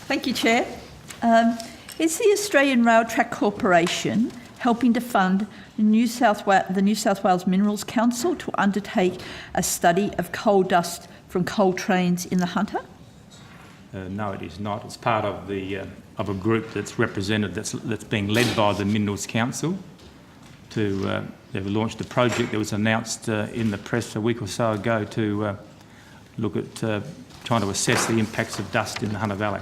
Thank you, Chair. Is the Australian Rail Track Corporation helping to fund the New South Wales Minerals Council to undertake a study of coal dust from coal trains in the Hunter? No, it is not. It's part of a group that's represented, that's being led by the Minerals Council. They've launched a project that was announced in the press a week or so ago to look at trying to assess the impacts of dust in the Hunter Valley.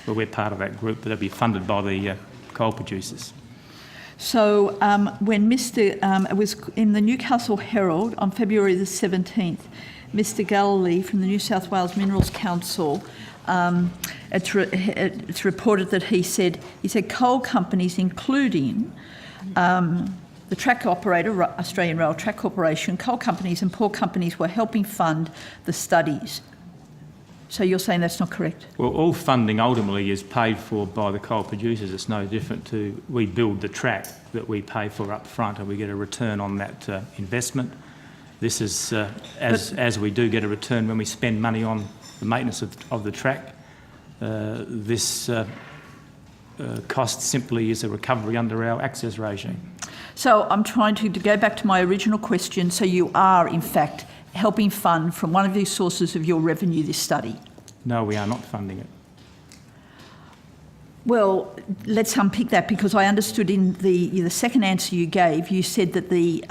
Well, we're part of that group, but they'll be funded by the coal producers. So when it was in the Newcastle Herald on February the 17th, Mr Galilee from the New South Wales Minerals Council, it's reported that he said coal companies, including the track operator, Australian Rail Track Corporation, coal companies and port companies were helping fund the studies. So you're saying that's not correct? Well, all funding ultimately is paid for by the coal producers. It's no different to we build the track that we pay for up front and we get a return on that investment. This is as we do get a return when we spend money on the maintenance of the track. This cost simply is a recovery under our access regime. So I'm trying to go back to my original question. So you are, in fact, helping fund from one of these sources of your revenue this study? No, we are not funding it. Well, let's unpick that, because I understood in the second answer you gave, you said that the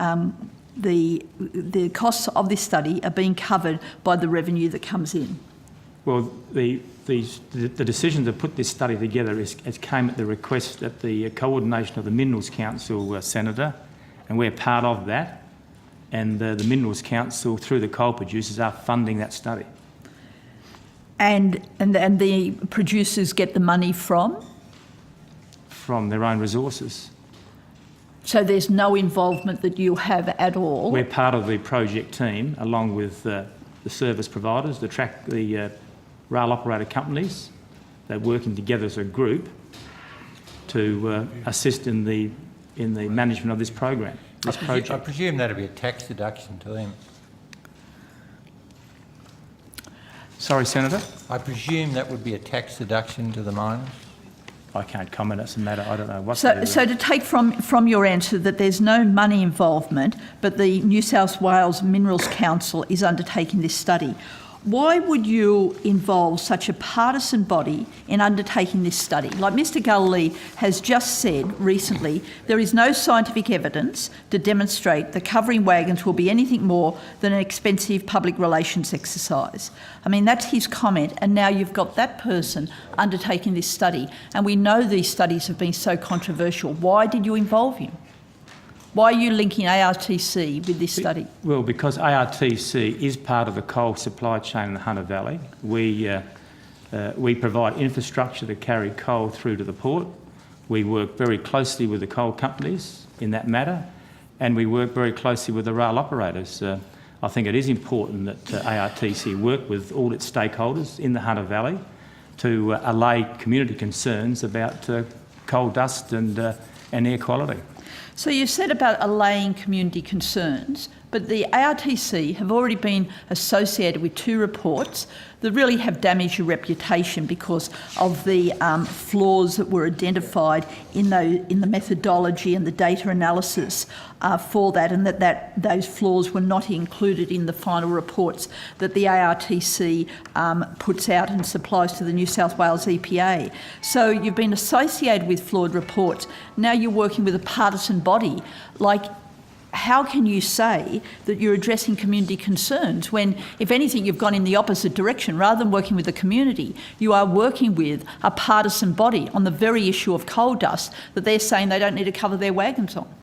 costs of this study are being covered by the revenue that comes in. Well, the decision to put this study together came at the request, at the coordination of the Minerals Council, Senator, and we're part of that. And the Minerals Council, through the coal producers, are funding that study. And the producers get the money from? From their own resources. So there's no involvement that you have at all? We're part of the project team, along with the service providers, the rail operator companies. They're working together as a group to assist in the management of this program. I presume that would be a tax deduction to them. Sorry, Senator? I presume that would be a tax deduction to the miners? I can't comment. It's a matter, I don't know what. So to take from your answer that there's no money involvement, but the New South Wales Minerals Council is undertaking this study. Why would you involve such a partisan body in undertaking this study? Like Mr Galilee has just said recently, there is no scientific evidence to demonstrate that covering wagons will be anything more than an expensive public relations exercise. I mean, that's his comment, and now you've got that person undertaking this study, and we know these studies have been so controversial. Why did you involve him? Why are you linking ARTC with this study? Well, because ARTC is part of the coal supply chain in the Hunter Valley. We provide infrastructure to carry coal through to the port. We work very closely with the coal companies in that matter, and we work very closely with the rail operators. I think it is important that ARTC work with all its stakeholders in the Hunter Valley to allay community concerns about coal dust and air quality. So you've said about allaying community concerns, but the ARTC have already been associated with two reports that really have damaged your reputation because of the flaws that were identified in the methodology and the data analysis for that, and that those flaws were not included in the final reports that the ARTC puts out and supplies to the New South Wales EPA. So you've been associated with flawed reports. Now you're working with a partisan body. Like, how can you say that you're addressing community concerns when, if anything, you've gone in the opposite direction? Rather than working with the community, you are working with a partisan body on the very issue of coal dust that they're saying they don't need to cover their wagons on.